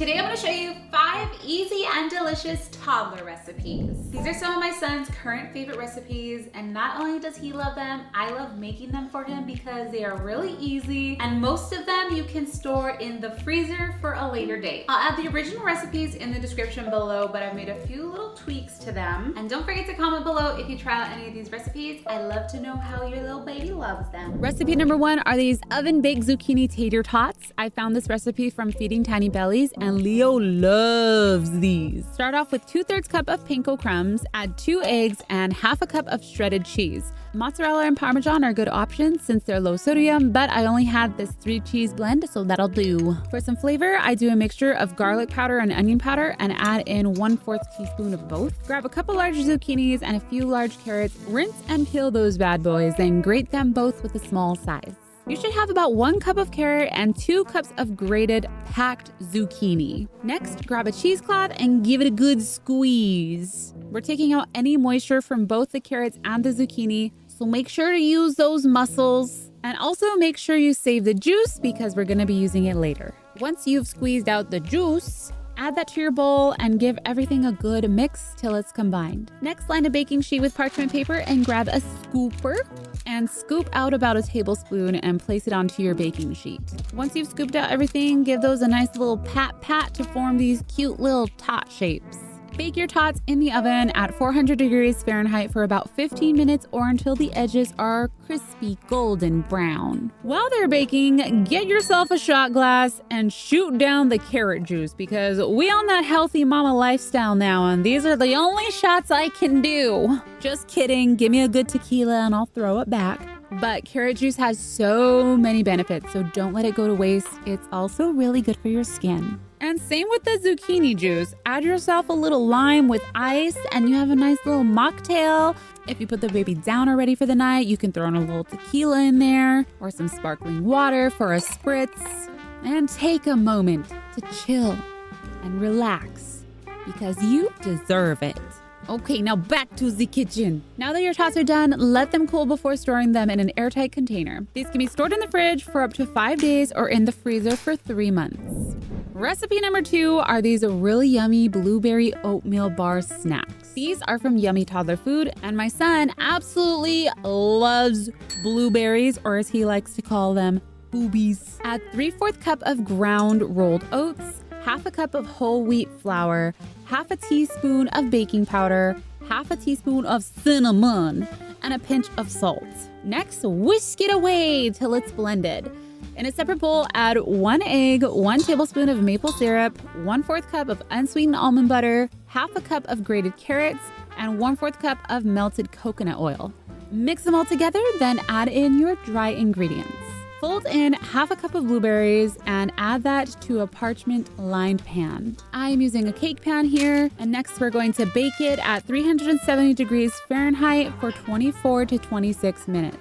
Today I'm going to show you 5 easy and delicious toddler recipes. These are some of my son's current favorite recipes, and not only does he love them, I love making them for him because they are really easy, and most of them you can store in the freezer for a later date. I'll add the original recipes in the description below, but I've made a few little tweaks to them. And don't forget to comment below if you try out any of these recipes. I love to know how your little baby loves them. Recipe number 1 are these oven-baked zucchini tater tots. I found this recipe from Feeding Tiny Bellies, and Leo loves these. Start off with 2/3 cup of panko crumbs, add 2 eggs, and half a cup of shredded cheese. Mozzarella and Parmesan are good options since they're low sodium, but I only had this 3 cheese blend, so that'll do. For some flavor, I do a mixture of garlic powder and onion powder and add in 1/4 teaspoon of both. Grab a couple large zucchinis and a few large carrots, rinse and peel those bad boys, then grate them both with a small size. You should have about 1 cup of carrot and 2 cups of grated packed zucchini. Next, grab a cheesecloth and give it a good squeeze. We're taking out any moisture from both the carrots and the zucchini, so make sure to use those muscles. And also make sure you save the juice because we're gonna be using it later. Once you've squeezed out the juice, add that to your bowl and give everything a good mix till it's combined. Next, line a baking sheet with parchment paper and grab a scooper and scoop out about a tablespoon and place it onto your baking sheet. Once you've scooped out everything, give those a nice little pat to form these cute little tot shapes. Bake your tots in the oven at 400 degrees Fahrenheit for about 15 minutes or until the edges are crispy golden brown. While they're baking, get yourself a shot glass and shoot down the carrot juice because we on that healthy mama lifestyle now, and these are the only shots I can do. Just kidding, give me a good tequila and I'll throw it back. But carrot juice has so many benefits, so don't let it go to waste. It's also really good for your skin. And same with the zucchini juice. Add yourself a little lime with ice and you have a nice little mocktail. If you put the baby down already for the night, you can throw in a little tequila in there or some sparkling water for a spritz. And take a moment to chill and relax because you deserve it. Okay, now back to the kitchen. Now that your tots are done, let them cool before storing them in an airtight container. These can be stored in the fridge for up to 5 days or in the freezer for 3 months. Recipe number 2 are these really yummy blueberry oatmeal bar snacks. These are from Yummy Toddler Food, and my son absolutely loves blueberries, or as he likes to call them, boobies. Add 3/4 cup of ground rolled oats, half a cup of whole wheat flour, half a teaspoon of baking powder, half a teaspoon of cinnamon, and a pinch of salt. Next, whisk it away till it's blended. In a separate bowl, add 1 egg, 1 tablespoon of maple syrup, 1/4 cup of unsweetened almond butter, half a cup of grated carrots, and 1/4 cup of melted coconut oil. Mix them all together, then add in your dry ingredients. Fold in half a cup of blueberries and add that to a parchment-lined pan. I'm using a cake pan here, and next we're going to bake it at 370 degrees Fahrenheit for 24 to 26 minutes.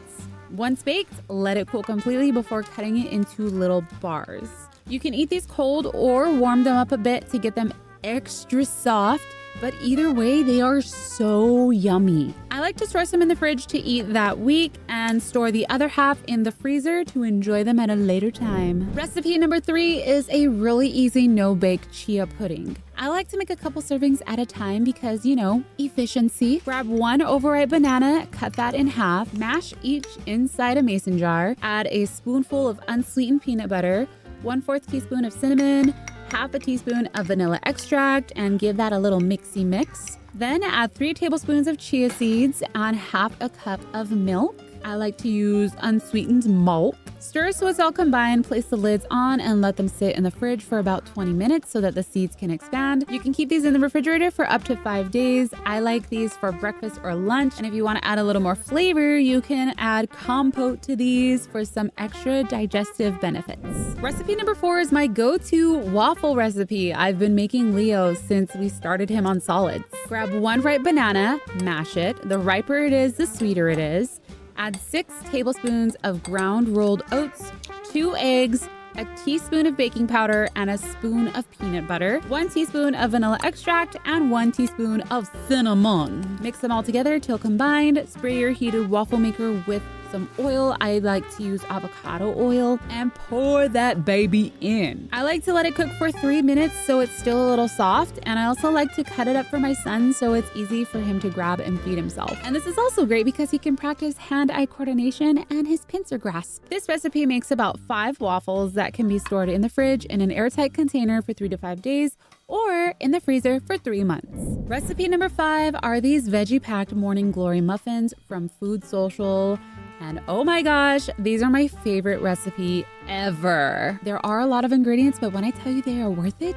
Once baked, let it cool completely before cutting it into little bars. You can eat these cold or warm them up a bit to get them extra soft, but either way, they are so yummy. I like to store some in the fridge to eat that week and store the other half in the freezer to enjoy them at a later time. Recipe number 3 is a really easy no-bake chia pudding. I like to make a couple servings at a time because, you know, efficiency. Grab 1 overripe banana, cut that in half, mash each inside a mason jar, add a spoonful of unsweetened peanut butter, 1/4 teaspoon of cinnamon, half a teaspoon of vanilla extract, and give that a little mixy mix. Then add 3 tablespoons of chia seeds and half a cup of milk. I like to use unsweetened malt. Stir so it's all combined, place the lids on and let them sit in the fridge for about 20 minutes so that the seeds can expand. You can keep these in the refrigerator for up to 5 days. I like these for breakfast or lunch. And if you want to add a little more flavor, you can add compote to these for some extra digestive benefits. Recipe number 4 is my go-to waffle recipe. I've been making Leo since we started him on solids. Grab 1 ripe banana, mash it. The riper it is, the sweeter it is. Add 6 tablespoons of ground rolled oats, 2 eggs, a teaspoon of baking powder, and a spoon of peanut butter, 1 teaspoon of vanilla extract, and 1 teaspoon of cinnamon. Mix them all together till combined. Spray your heated waffle maker with some oil. I like to use avocado oil and pour that baby in. I like to let it cook for 3 minutes so it's still a little soft. And I also like to cut it up for my son so it's easy for him to grab and feed himself. And this is also great because he can practice hand-eye coordination and his pincer grasp. This recipe makes about 5 waffles that can be stored in the fridge in an airtight container for 3 to 5 days or in the freezer for 3 months. Recipe number 5 are these veggie-packed Morning Glory muffins from Food Social. And oh my gosh, these are my favorite recipe ever. There are a lot of ingredients, but when I tell you they are worth it,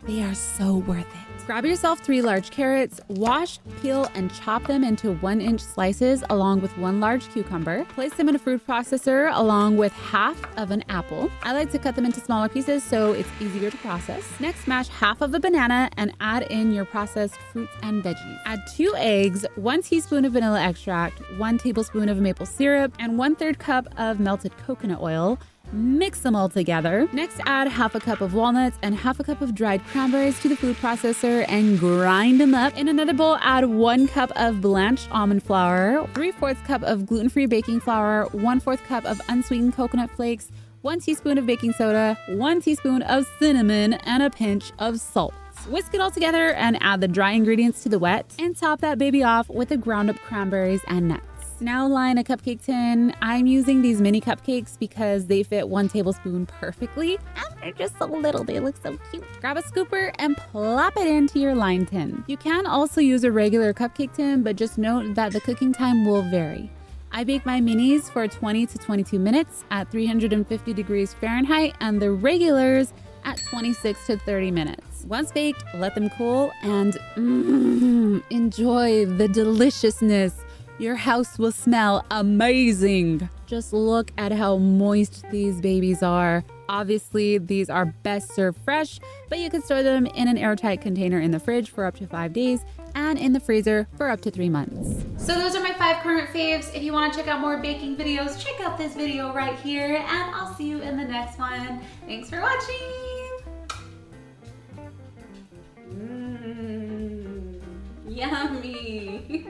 they are so worth it. Grab yourself 3 large carrots, wash, peel, and chop them into 1-inch slices along with 1 large cucumber. Place them in a food processor along with half of an apple. I like to cut them into smaller pieces so it's easier to process. Next, smash half of a banana and add in your processed fruits and veggies. Add 2 eggs, 1 teaspoon of vanilla extract, 1 tablespoon of maple syrup, and 1/3 cup of melted coconut oil. Mix them all together. Next, add half a cup of walnuts and half a cup of dried cranberries to the food processor and grind them up. In another bowl, add 1 cup of blanched almond flour, 3/4 cup of gluten-free baking flour, 1/4 cup of unsweetened coconut flakes, 1 teaspoon of baking soda, 1 teaspoon of cinnamon, and a pinch of salt. Whisk it all together and add the dry ingredients to the wet and top that baby off with the ground up cranberries and nuts. Now line a cupcake tin. I'm using these mini cupcakes because they fit 1 tablespoon perfectly and they're just so little. They look so cute. Grab a scooper and plop it into your line tin. You can also use a regular cupcake tin, but just note that the cooking time will vary. I bake my minis for 20 to 22 minutes at 350 degrees Fahrenheit and the regulars at 26 to 30 minutes. Once baked, let them cool and enjoy the deliciousness. Your house will smell amazing. Just look at how moist these babies are. Obviously, these are best served fresh, but you can store them in an airtight container in the fridge for up to 5 days and in the freezer for up to 3 months. So those are my 5 current faves. If you want to check out more baking videos, check out this video right here, and I'll see you in the next one. Thanks for watching. Yummy.